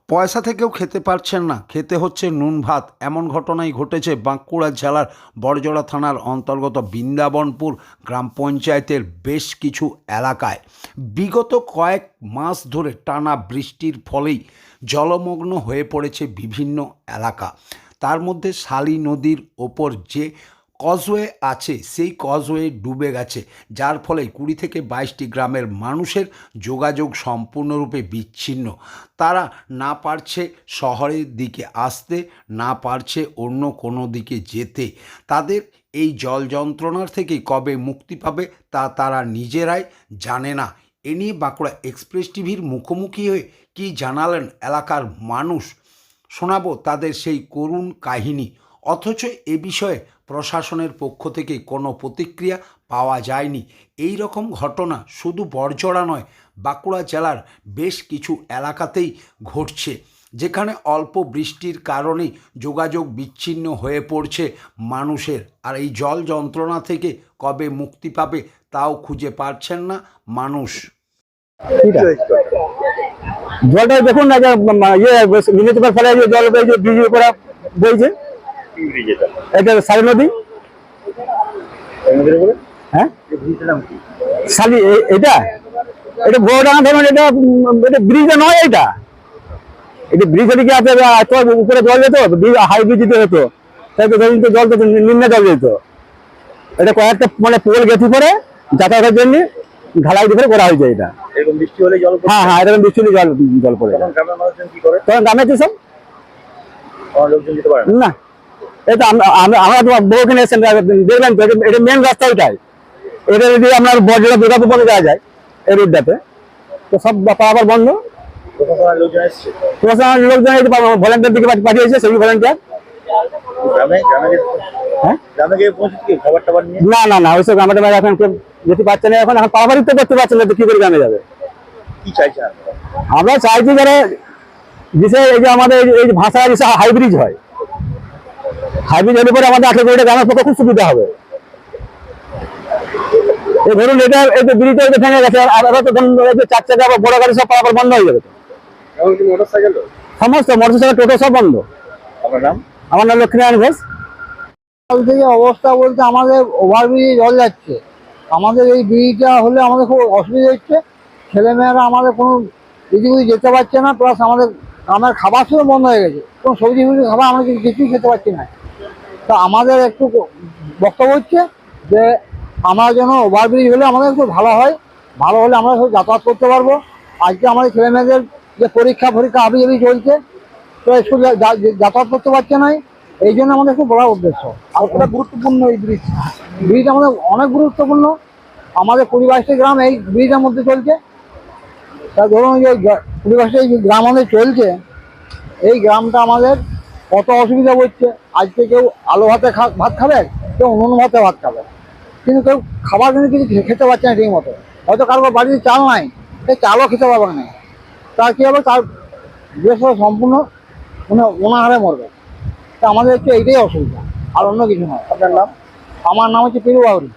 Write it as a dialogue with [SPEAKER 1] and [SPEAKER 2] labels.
[SPEAKER 1] পয়সা থেকেও খেতে পারছেন না, খেতে হচ্ছে নুন ভাত। এমন ঘটনাই ঘটেছে বাঁকুড়া জেলার বড়জোড়া থানার অন্তর্গত বৃন্দাবনপুর গ্রাম পঞ্চায়েতের বেশ কিছু এলাকায়। বিগত কয়েক মাস ধরে টানা বৃষ্টির ফলেই জলমগ্ন হয়ে পড়েছে বিভিন্ন এলাকা। তার মধ্যে শালী নদীর ওপর যে কজওয়ে আছে সেই কজওয়ে ডুবে গেছে, যার ফলে 20 থেকে 22টি গ্রামের মানুষের যোগাযোগ সম্পূর্ণরূপে বিচ্ছিন্ন। তারা না পারছে শহরের দিকে আসতে, না পারছে অন্য কোনো দিকে যেতে। তাদের এই জল যন্ত্রণার থেকে কবে মুক্তি পাবে তা তারা নিজেরাই জানে না। এ নিয়ে বাঁকুড়া এক্সপ্রেস টিভির মুখোমুখি হয়ে কী জানালেন এলাকার মানুষ, শোনাবো তাদের সেই করুণ কাহিনী। অথচ এ বিষয়ে প্রশাসনের পক্ষ থেকে কোনো প্রতিক্রিয়া পাওয়া যায়নি। এই রকম ঘটনা শুধু বড়জোড়া নয়, বাঁকুড়া জেলার বেশ কিছু এলাকাতেই ঘটছে, যেখানে অল্প বৃষ্টির কারণেই যোগাযোগ বিচ্ছিন্ন হয়ে পড়ছে মানুষের। আর এই জল যন্ত্রণা থেকে কবে মুক্তি পাবে তাও খুঁজে পাচ্ছেন না মানুষ।
[SPEAKER 2] জলটা দেখুন না, মিউনিসিপাল ফলে যে জল বইছে, ব্রিজের উপরে বইছে, এটা শালী নদী। হ্যাঁ, শালী এটা এটা ভোরডাঙ্গা ধরুন, এটা এটা ব্রিজ নয়, এটা এটা ব্রিজ কি আছে, উপরে জল যেত, হাই ব্রিজ দিতে হতো, তাই তো ধরুন জল তো নিম্নে জল যেত। এটা কয়েকটা মানে পোল গেঁথে পরে যাতায়াতের জন্য ঢালাই দিয়ে করা হয়েছে এটা।
[SPEAKER 3] এরকম বৃষ্টি হলে জল,
[SPEAKER 2] হ্যাঁ হ্যাঁ, এরকম বৃষ্টি হলে জল পড়ে।
[SPEAKER 3] গ্রামের মানুষজন কি করে?
[SPEAKER 2] তখন গ্রামে কি সব
[SPEAKER 3] লোকজন যেতে পারে
[SPEAKER 2] না। এটা আমরা তো বহুখানে এসেছেন, দেখবেন তো এটা মেন রাস্তা, ওইটাই। এটা যদি আপনার বড়জোড়া দুর্গাপুর পর্যন্ত যাওয়া যায় এই রোডটাতে, তো সব পারাপার বন্ধ।
[SPEAKER 3] লোকজন এসছে,
[SPEAKER 2] প্রশাসনের লোকজন ভলেন্টিয়ার দিকে পাঠিয়েছে, সেই ভলেন্টিয়ার। হ্যাঁ,
[SPEAKER 3] খাবার টাবার নিয়ে
[SPEAKER 2] না না না, ওইসব আমাদের এখন কেউ যেতে পারছে না, এখন পারাপারিক তো করতে পারছে না, তো কি করে গ্রামে যাবে?
[SPEAKER 3] কি চাইছেন?
[SPEAKER 2] আমরা চাইছি যারা বিশেষ এই যে আমাদের এই যে ভাষা হাইব্রিজ হয়, হাইব্রিজ হলে পরে আমাদের 18 কোটি গ্রামের পক্ষে খুব সুবিধা হবে। এই ধরুন এটা এই যে ব্রিজটা ভেঙে গেছে, আর তো ধরুন চার চাকা বা বড় গাড়ি সব পারাপার বন্ধ হয়ে যাবে।
[SPEAKER 3] মোটরসাইকেল,
[SPEAKER 2] সমস্ত মোটরসাইকেল, টোটো সব বন্ধ।
[SPEAKER 3] আপনার নাম?
[SPEAKER 2] আমার নাম লক্ষ্মীনারায়ণ ঘোষ।
[SPEAKER 4] থেকে অবস্থা বলতে আমাদের ওভারব্রিজে জল যাচ্ছে, আমাদের এই ব্রিজটা হলে আমাদের খুব অসুবিধা হচ্ছে। ছেলেমেয়েরা আমাদের কোনো এদিক ওদিক যেতে পারছে না, প্লাস আমাদের গ্রামের খাবার শুধু বন্ধ হয়ে গেছে, কোনো সবজি ফবজি খাবার আমরা কিছুই খেতে পারছি না। তো আমাদের একটু বক্তব্য হচ্ছে যে আমরা যেন ওভারব্রিজ হলে আমাদের একটু ভালো হয়, ভালো হলে আমরা সব যাতায়াত করতে পারবো। আজকে আমাদের ছেলেমেয়েদের যে পরীক্ষা আবি চলছে, তো স্কুল যাতায়াত করতে পারছে না, এই জন্য আমাদের খুব বড় উদ্দেশ্য। আর খুব গুরুত্বপূর্ণ এই ব্রিজ আমাদের অনেক গুরুত্বপূর্ণ। আমাদের 20-22টি গ্রাম এই ব্রিজের মধ্যে চলছে। তা ধরুন যে 20-22টি গ্রাম আমাদের চলছে, এই গ্রামটা আমাদের কত অসুবিধা হচ্ছে। আজকে কেউ আলু ভাতে ভাত খাবে, কেউ নুন ভাতে ভাত খাবে, কিন্তু কেউ খাবার কিন্তু কিছু খেতে পারছে না ঠিক মতো। হয়তো কারোর বাড়িতে চাল নাই, সে চালও খেতে পারবে না। তা কী হবে, তার দেশ সম্পূর্ণ অনাহারে মরবে। তা আমাদের হচ্ছে এইটাই অসুবিধা, আর অন্য কিছু নয়।
[SPEAKER 3] আপনার নাম?
[SPEAKER 4] আমার নাম হচ্ছে পিরু বাউরি।